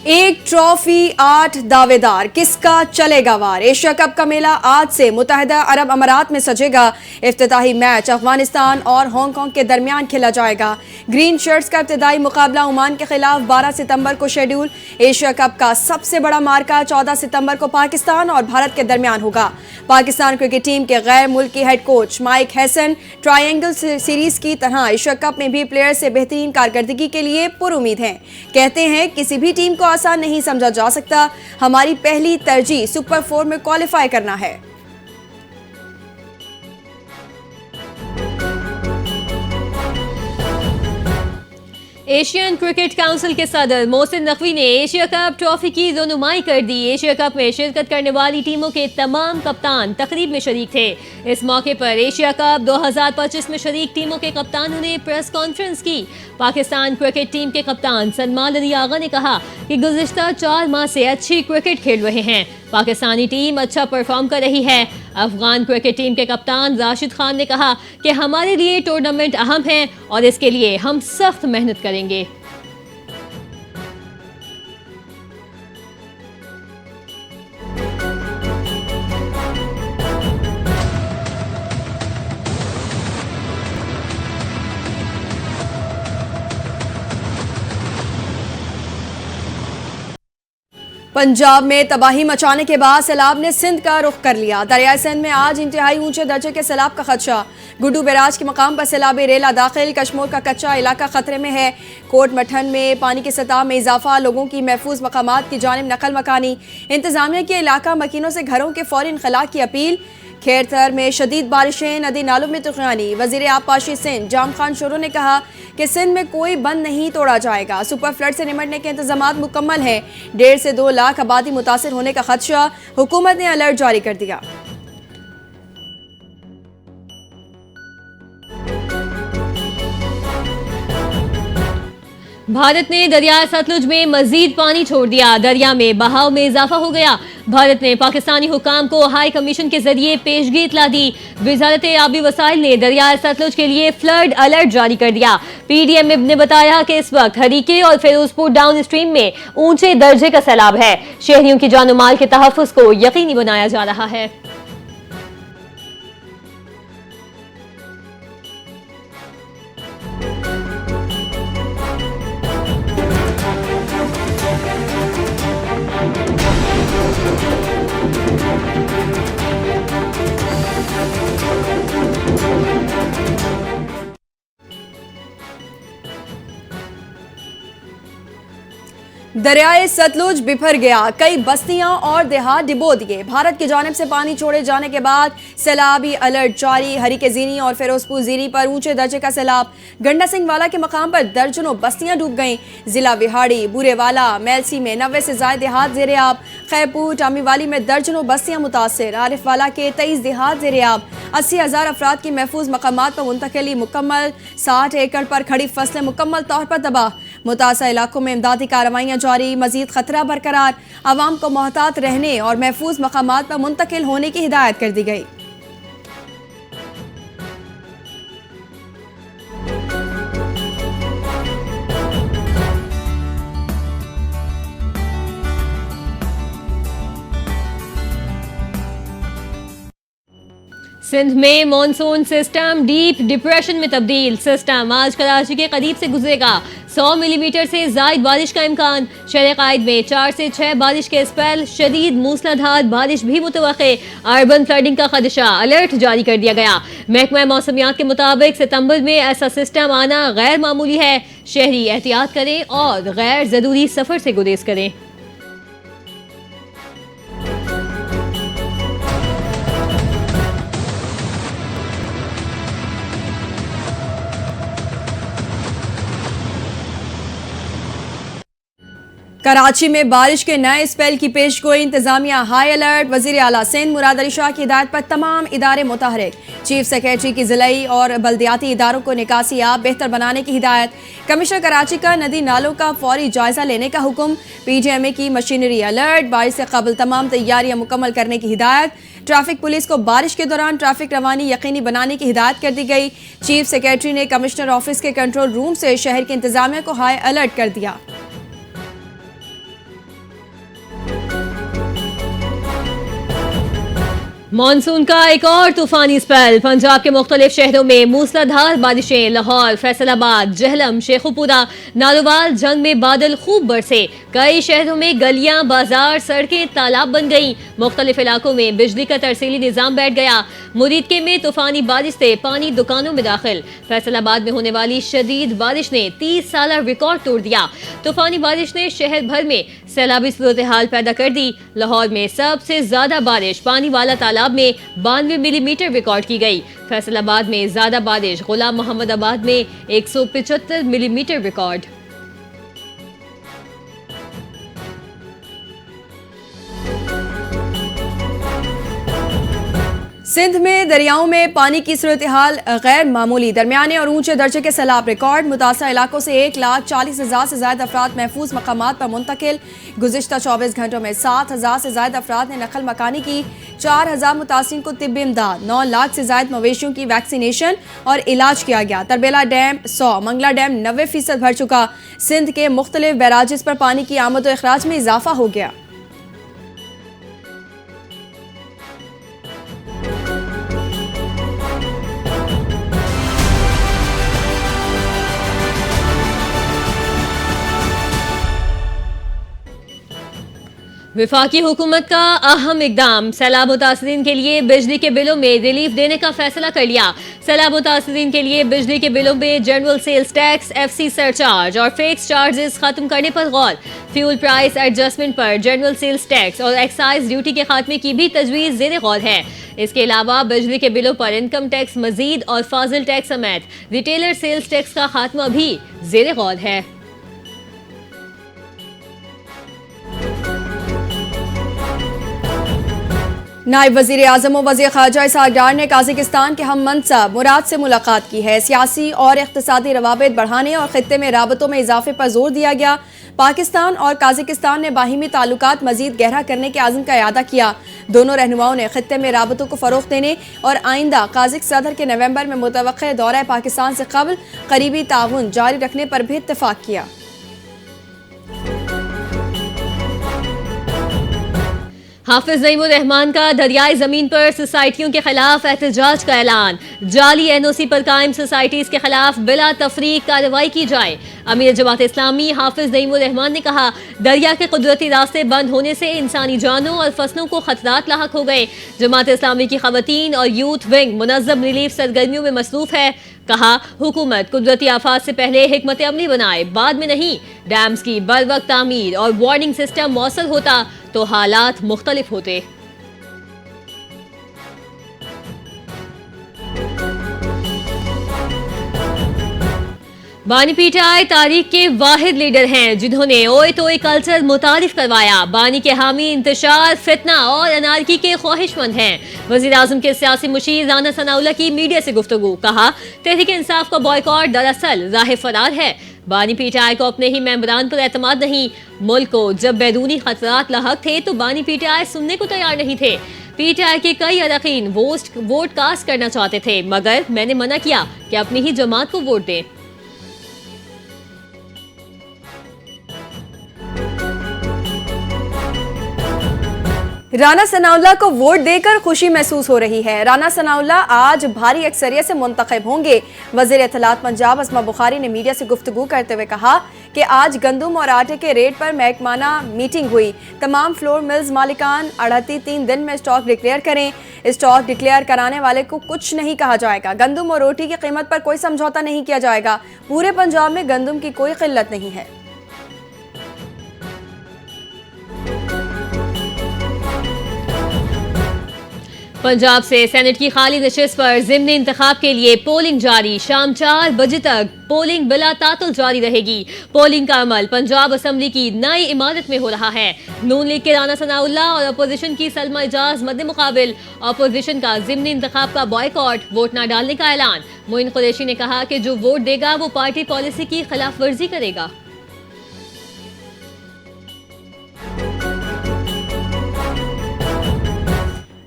एक ट्रॉफी 8 दावेदार, किसका चलेगा वार। एशिया कप का मेला आज से मुत्तहिदा अरब अमारात में सजेगा। इफ्तिताही मैच अफगानिस्तान और हांगकांग के दरमियान खेला जाएगा। ग्रीन शर्ट्स का इब्तिदाई मुकाबला ओमान के खिलाफ 12 सितंबर को शेड्यूल। एशिया कप का सबसे बड़ा मार्का 14 सितंबर को पाकिस्तान और भारत के दरमियान होगा। पाकिस्तान क्रिकेट टीम के गैर मुल्की head coach mic Hesson triangle series की तरह एशिया कप में भी प्लेयर्स से बेहतरीन कारकर्दगी के लिए पुरुमीद हैं। कहते हैं किसी भी टीम को आसान नहीं समझा जा सकता। हमारी पहली तरजीह सुपर 4 में क्वालिफाई करना है। एशियन क्रिकेट काउंसिल के सदर मोहसिन नकवी ने एशिया कप ट्रॉफी की रोनुमाई कर दी। एशिया कप में शिरकत करने वाली टीमों के तमाम कप्तान तकरीब में शरीक थे। इस मौके पर एशिया कप 2025 में शरीक टीमों के कप्तानों ने प्रेस कॉन्फ्रेंस की। पाकिस्तान क्रिकेट टीम के कप्तान सलमान अली आगा ने कहा कि गुज़िश्ता 4 माह से अच्छी क्रिकेट खेल रहे हैं। पाकिस्तानी टीम अच्छा परफॉर्म कर रही है। अफगान क्रिकेट टीम के कप्तान राशिद खान ने कहा कि हमारे लिए टूर्नामेंट अहम है और इसके लिए हम सख्त मेहनत करेंगे। पंजाब में तबाही मचाने के बाद सैलाब ने सिंध का रुख कर लिया। दरियाई सिंध में आज इंतहाई ऊंचे दर्जे के सैलाब का खदशा। गुड्डू बैराज के मकाम पर सैलाबी रेला दाखिल। कश्मीर का कच्चा इलाका खतरे में है। कोट मठन में पानी की सतह में इजाफा। लोगों की महफूज मकामात की जानिब नकल मकानी। इंतजामिया के इलाका मकीनों से घरों के फौरी इनखला की अपील। खेरथर में शदीद बारिशें, नदी नालों में तुगयानी। वजीर आबपाशी सिंध जाम खान शोरो ने कहा कि सिंध में कोई बंद नहीं तोड़ा जाएगा। सुपर फ्लड से निमटने के इंतजाम मुकम्मल हैं। 1.5 से 2 लाख आबादी मुतासिर होने का खदशा। हुकूमत ने अलर्ट जारी कर दिया। भारत ने दरिया सतलुज में मजीद पानी छोड़ दिया। दरिया में बहाव में इजाफा हो गया। भारत ने पाकिस्तानी हुकाम को हाई कमीशन के जरिए पेशगी इतला दी। वजारत आबी वसाइल ने दरिया सतलुज के लिए फ्लड अलर्ट जारी कर दिया। PDM ने बताया कि इस वक्त हरीके और फिरोजपुर डाउन स्ट्रीम में ऊंचे दर्जे का सैलाब है। शहरियों की जान माल के तहफ्फुज को यकीनी बनाया जा रहा है। दरियाए सतलुज बिफर गया। कई बस्तियां और देहात डिबो दिए। भारत की जानिब से पानी छोड़े जाने के बाद सैलाबी अलर्ट जारी। हरीके ज़ीनी और फिरोजपुर ज़ीनी पर ऊंचे दर्जे का सैलाब। गंडा सिंह वाला के मकाम पर दर्जनों बस्तियां डूब गईं। जिला विहाड़ी, बुरेवाला, मेलसी में 90 से ज्यादा देहात ज़ेरे-आब। खैरपुर, टामीवाली में दर्जनों बस्तियां मुतासिर। आरिफ वाला के 23 देहात ज़ेरे-आब। 80,000 अफराद की महफूज मकामात पर मुंतकिली मुकम्मल। 60 एकड़ पर खड़ी फसलें मुकम्मल तौर पर तबाह। मुतासर इलाकों में इमदादी कार्रवाइयाँ जारी। मजीद खतरा बरकरार। आवाम को मोहतात रहने और महफूज मकामात पर मुंतकिल होने की हिदायत कर दी गई। सिंध में मॉनसून सिस्टम डीप डिप्रेशन में तब्दील। सिस्टम आज कराची के करीब से गुजरेगा। 100 मिलीमीटर से ज्यादा बारिश का इम्कान। शहर कायद में 4 से 6 बारिश के स्पेल। शदीद मूसलाधार बारिश भी मुतवक्के। अर्बन फ्लडिंग का खदशा। अलर्ट जारी कर दिया गया। महकमा मौसमियात के मुताबिक सितंबर में ऐसा सिस्टम आना गैर मामूली है। शहरी एहतियात करें और गैर जरूरी सफर से गुरेज करें। कराची में बारिश के नए स्पेल की पेशगोई। इंतजामिया हाई अलर्ट। वजीर आला सिंध मुराद अली शाह की हिदायत पर तमाम इदारे मुतहरिक। चीफ सेक्रेटरी की जिलाई और बल्दियाती इदारों को निकासी आब बेहतर बनाने की हिदायत। कमिश्नर कराची का नदी नालों का फौरी जायजा लेने का हुक्म। PGMA की मशीनरी अलर्ट। बारिश से कबल तमाम तैयारियां मुकम्मल करने की हिदायत। ट्रैफिक पुलिस को बारिश के दौरान ट्रैफिक रवानी यकीनी बनाने की हिदायत कर दी गई। चीफ सेक्रेटरी ने कमिश्नर ऑफिस के कंट्रोल रूम से शहर की इंतजामिया को हाई अलर्ट कर दिया। मानसून का एक और तूफानी स्पेल। पंजाब के मुख्तलिफ शहरों में मूसलाधार बारिशें। लाहौर, फैसलाबाद, जहलम, शेखुपुरा, नारोवाल, जंग में बादल खूब बरसे। कई शहरों में गलियां, बाजार, सड़कें तालाब बन गईं। मुख्तलिफ इलाकों में बिजली का तरसीली निजाम बैठ गया। मुरीदके में तूफानी बारिश से पानी दुकानों में दाखिल। फैसलाबाद में होने वाली शदीद बारिश ने 30 साल रिकॉर्ड तोड़ दिया। तूफानी बारिश ने शहर भर में सैलाबी सूरत हाल पैदा कर दी। लाहौर में सबसे ज्यादा बारिश पानी वाला तालाब में 92 मिलीमीटर रिकॉर्ड की गई। फैसलाबाद में ज्यादा बारिश गुलाम मोहम्मदाबाद में 175 मिलीमीटर रिकॉर्ड। सिंध में दरियाओं में पानी की सूरत हाल गैर मामूली। दरमियाने और ऊंचे दर्जे के सैलाब रिकॉर्ड। मुतासर इलाकों से 1,40,000 से ज्यादा अफराद महफूज मकामात पर मुंतकिल। गुज़िश्ता 24 घंटों में 7,000 से ज्यादा अफराद ने नकल मकानी की। 4,000 मुतासिरीन को तिब्बी इमदाद। 9 लाख से ज्यादा मवेशियों की वैक्सीनेशन और इलाज किया गया। तरबेला डैम 100, मंगला डैम 90% भर चुका। सिंध के मुख्तलिफ बैराजेस पर पानी की आमद और अखराज में इजाफा हो गया। विफाकी हुकूमत का अहम इकदाम। सैलाब मुतासरीन के लिए बिजली के बिलों में रिलीफ देने का फैसला कर लिया। सैलाब मुतासरीन के लिए बिजली के बिलों में general sales tax, FC surcharge और फिक्स चार्जेस खत्म करने पर गौर। फ्यूल प्राइस एडजस्टमेंट पर जनरल सेल्स टैक्स और एक्साइज ड्यूटी के खात्मे की भी तजवीज़ ज़ेरे गौर है। इसके अलावा बिजली के बिलों पर इनकम टैक्स मजीद और फाजिल टैक्स समेत रिटेलर सेल्स टैक्स का खात्मा भी ज़ेरे गौर है। नायब वज़ीर आज़म और वज़ीर ख़ारजा इसहाक़ डार ने काज़ाकिस्तान के हम मनसब मुराद से मुलाकात की है। सियासी और इक़्तिसादी रवाबित बढ़ाने और ख़ित्ते में राबतों में इजाफे पर जोर दिया गया। पाकिस्तान और काज़ाकिस्तान ने बाहिमी ताल्लुकात मज़ीद गहरा करने के आज़म का इरादा किया। दोनों रहनुमाओं ने ख़ित्ते में राबतों को फ़रोग़ देने और आइंदा काज़िक सदर के नवंबर में मुतवक्किअ दौरा पाकिस्तान से क़ब्ल क़रीबी ताउन जारी रखने पर भी इत्तफ़ाक़ किया। हाफिज नईमुर रहमान का दरियाई जमीन पर सोसाइटियों के खिलाफ एहतजाज का ऐलान। जाली NOC पर कायम सोसाइटीज के खिलाफ बिला तफरीक कार्रवाई की जाए। अमीर जमात इस्लामी हाफिज नईमुर रहमान ने कहा, दरिया के कुदरती रास्ते बंद होने से इंसानी जानों और फसलों को खतरात लाहक हो गए। जमात इस्लामी की खवातीन और यूथ विंग मुनज़्ज़म रिलीफ सरगर्मियों में मसरूफ है। कहा, हुकूमत कुदरती आफात से पहले हिकमत अमली बनाए, बाद में नहीं। डैम्स की बर वक्त तामीर और वार्निंग सिस्टम मौसल होता तो हालात मुख्तलिफ होते। बानी पीटीआई तारीख के वाहिद लीडर हैं जिन्होंने ओए तोए कल्चर मुतारिफ करवाया। बानी के हामी इंतशार, फितना और अनारकी के ख्वाहिशमंद हैं। वज़ीर आज़म के सियासी मुशीर राना सनाउल्लाह की मीडिया से गुफ्तगू। कहा, तहरीक इंसाफ का बॉयकॉट दरअसल राह फरार है। बानी पीटीआई को अपने ही मेंबरान पर एतमाद नहीं। मुल्क को जब बैरूनी खतरात लाहक थे तो बानी पीटीआई सुनने को तैयार नहीं थे। पीटीआई के कई अरकान वोट कास्ट करना चाहते थे, मगर मैंने मना किया कि अपनी ही जमात को वोट दें। राना सनाउल्लाह को वोट देकर खुशी महसूस हो रही है। राना सनाउल्लाह आज भारी अक्सरियत से मुंतखब होंगे। वज़ीर इत्तलात पंजाब अस्मा बुखारी ने मीडिया से गुफ्तगू करते हुए कहा कि आज गंदम और आटे के रेट पर महकमाना मीटिंग हुई। तमाम फ्लोर मिल्स मालिकान 3 दिन में स्टॉक डिक्लेयर करें। स्टॉक डिक्लेयर कराने वाले को कुछ नहीं कहा जाएगा। गंदम और रोटी की कीमत पर कोई समझौता नहीं किया जाएगा। पूरे पंजाब में गंदम की कोई किल्लत नहीं है। पंजाब से सेनेट की खाली नशिस्त पर ज़िम्नी इंतखाब के लिए पोलिंग जारी। शाम 4 बजे तक पोलिंग बिला तातुल जारी रहेगी। पोलिंग का अमल पंजाब असम्बली की नई इमारत में हो रहा है। नून लीग के राना सनाउल्लाह और अपोजिशन की सलमा इजाज मद्दे मुकाबिल अपोजिशन का ज़िम्नी इंतखाब का बॉयकॉट, वोट न डालने का ऐलान। मोइन कुरैशी ने कहा कि जो वोट देगा वो पार्टी पॉलिसी की खिलाफ वर्जी करेगा।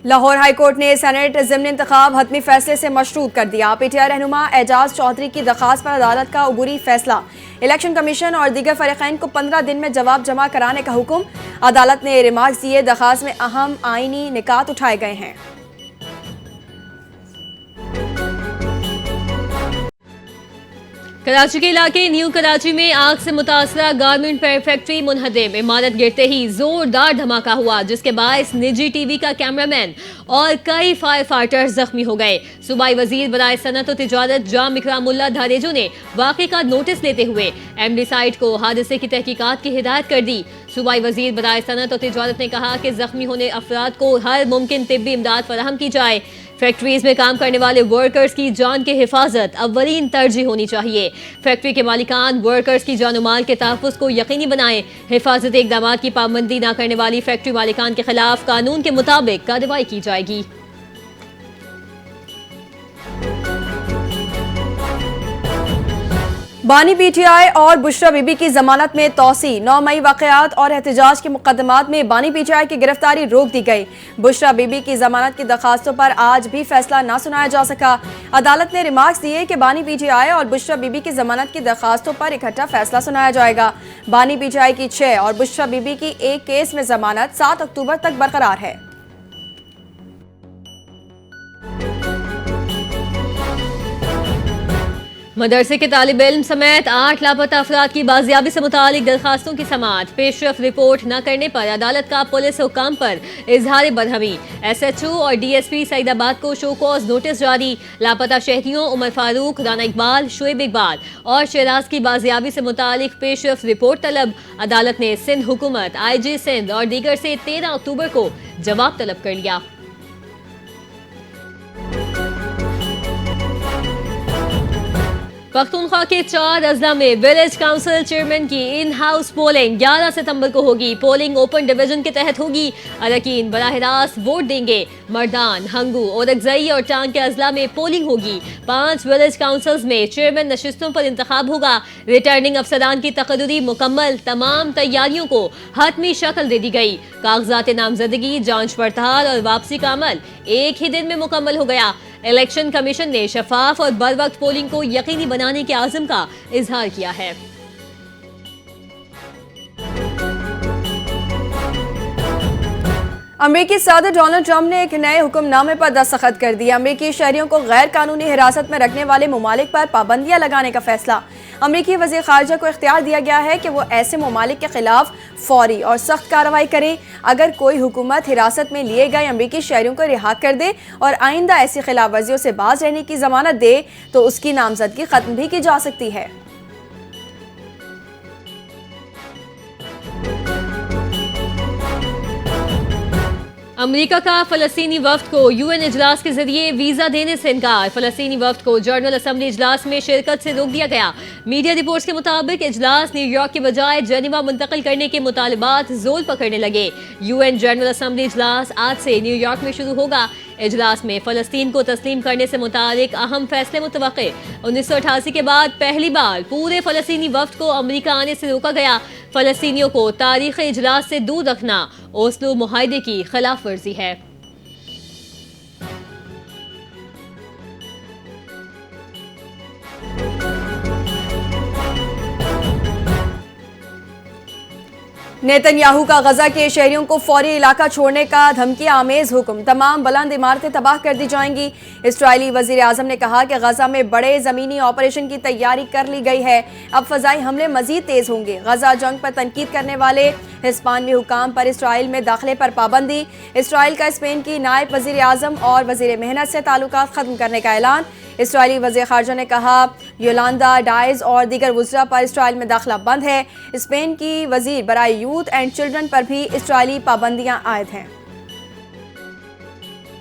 लाहौर हाईकोर्ट ने सेनेट ज़िमनी इंतखाब हतमी फैसले से मशरूत कर दिया। पीटीआई रहनुमा एजाज चौधरी की दरख्वास्त पर अदालत का अबूरी फैसला। इलेक्शन कमीशन और दीगर फरीक़ैन को 15 दिन में जवाब जमा कराने का हुक्म। अदालत ने रिमार्क्स दिए। दरख्वास्त में अहम आईनी निकात उठाए गए हैं। कराची के इलाके न्यू कराची में आग से मुतासरा गारमेंट फैक्ट्री मुनहदम। इमारत गिरते ही जोरदार धमाका हुआ, जिसके बायस निजी टीवी का कैमरामैन और कई फायर फाइटर्स जख्मी हो गए। सूबाई वजीर बराए सनत और तिजारत जाम इकरामुल्लाह धारेजो ने वाक़े का नोटिस लेते हुए एमडी साइट को हादसे की तहकीकात की हिदायत कर दी। सूबाई वजीर बराए सनत और तिजारत ने कहा कि जख्मी होने अफराद को हर मुमकिन तिब्बी इमदाद फराहम की जाए। फैक्ट्रीज में काम करने वाले वर्कर्स की जान की हिफाजत अव्वलीन तरजीह होनी चाहिए। फैक्ट्री के मालिकान वर्कर्स की जान माल के तहफ़्फ़ुज़ को यकीनी बनाएं। हिफाजती इक़दाम की पाबंदी न करने वाली फैक्ट्री मालिकान के खिलाफ कानून के मुताबिक कार्रवाई की जाएगी। बानी पीटीआई और बुशरा बीबी की जमानत में तोसी। 9 मई वाक़यात और एहतजाज के मुकदमात में बानी पीटीआई की गिरफ्तारी रोक दी गई। बुशरा बीबी की जमानत की दरखास्तों पर आज भी फैसला न सुनाया जा सका। अदालत ने रिमार्क्स दिए कि बानी पीटीआई और बुशरा बीबी की जमानत की दरखास्तों पर इकट्ठा फैसला सुनाया जाएगा। बानी पीटीआई की 6 और बुशरा बीबी की एक केस में जमानत 7 अक्टूबर तक बरकरार है। मदरसे के तालिब इल्म समेत 8 लापता अफराद की बाजियाबी से मुतालिक दरखास्तों की समाअत। पेशरफ रिपोर्ट न करने पर अदालत का पुलिस हुकाम पर इजहार बरहमी। SHO और DSP सईदाबाद को शो कॉज नोटिस जारी। लापता शहरियों उमर फारूक, राना इकबाल, शुएब इकबाल और शहराज की बाजियाबी से मुतालिक पेशरफ रिपोर्ट तलब। अदालत ने सिंध हुकूमत, IG सिंध और दीगर से 13 अक्टूबर को जवाब तलब कर लिया। पख्तूनख्वा के 4 अजला में विलेज काउंसिल चेयरमैन की इन हाउस पोलिंग 11 सितंबर को होगी। पोलिंग ओपन डिवीजन के तहत होगी। अरकान बराह रास्त वोट देंगे। मर्दान, हंगू, औरकजई और टांग के अजला में पोलिंग होगी। 5 विलेज काउंसिल्स में चेयरमैन नशिस्तों पर इंतखाब होगा। रिटर्निंग अफसरान की तकर्री मुकम्मल। तमाम तैयारियों को हतमी शक्ल दे दी गई। कागजात नामजदगी, जांच पड़ताल और वापसी का अमल एक ही दिन में मुकम्मल हो गया। इलेक्शन कमीशन ने शफाफ और बर वक्त पोलिंग को यकीनी बनाने के आज़म का इजहार किया है। अमेरिकी सदर डोनाल्ड ट्रंप ने एक नए हुक्मनामे पर दस्तखत कर दिए। अमेरिकी शहरियों को गैर कानूनी हिरासत में रखने वाले ममालिक पर पाबंदियां लगाने का फैसला। अमेरिकी वज़ीर ख़ारिजा को इख्तियार दिया गया है कि वो ऐसे ममालिक के खिलाफ फौरी और सख्त कार्रवाई करे अगर कोई हुकूमत हिरासत में लिए गए अमेरिकी शहरियों को रिहा कर दे और आइंदा ऐसी खिलाफ वर्जियों से बाज रहने की जमानत दे तो उसकी नामजदगी खत्म भी की जा सकती है। अमेरिका का फ़लस्तीनी वफ्द को UN इजलास के जरिए वीज़ा देने से इनकार। फ़लस्तीनी वफ्द को जनरल असम्बली इजलास में शिरकत से रोक दिया गया। मीडिया रिपोर्ट्स के मुताबिक इजलास न्यूयॉर्क के बजाय जेनेवा मुंतकिल करने के मुतालबात जोर पकड़ने लगे। UN जनरल असम्बली इजलास आज से न्यूयॉर्क में शुरू होगा। इजलास में फ़लस्तीन को तस्लीम करने से मुतालिक अहम फैसले मुतवक्के। 1988 के बाद पहली बार पूरे फ़लस्तीनी वफ्द को अमेरिका आने से रोका गया। फ़लस्तीनियों को तारीख़ इजलास से दूर रखना ओस्लो मुआहदे की खिलाफ वर्जी है। नेतन्याहू का गजा के शहरियों को फौरी इलाका छोड़ने का धमकी आमेज हुक्म। तमाम बुलंद इमारतें तबाह कर दी जाएंगी। इस्राइली वजीर आजम ने कहा कि गजा में बड़े ज़मीनी ऑपरेशन की तैयारी कर ली गई है। अब फ़ज़ाई हमले मजीद तेज़ होंगे। गजा जंग पर तनकीद करने वाले हिस्पानवी हुकाम पर इसराइल में दाखिले पर पाबंदी। इसराइल का स्पेन की नायब वजीर आजम और वजीर मेहनत से ताल्लुकात ख़त्म करने का ऐलान। इसराइली वज़ीर ख़ारिजा ने कहा योलांदा डाइज और दीगर वज़रा पर इसराइल में दाखिला बंद है। स्पेन की वज़ीर बराए यूथ एंड चिल्ड्रन पर भी इसराइली पाबंदियां आयद हैं।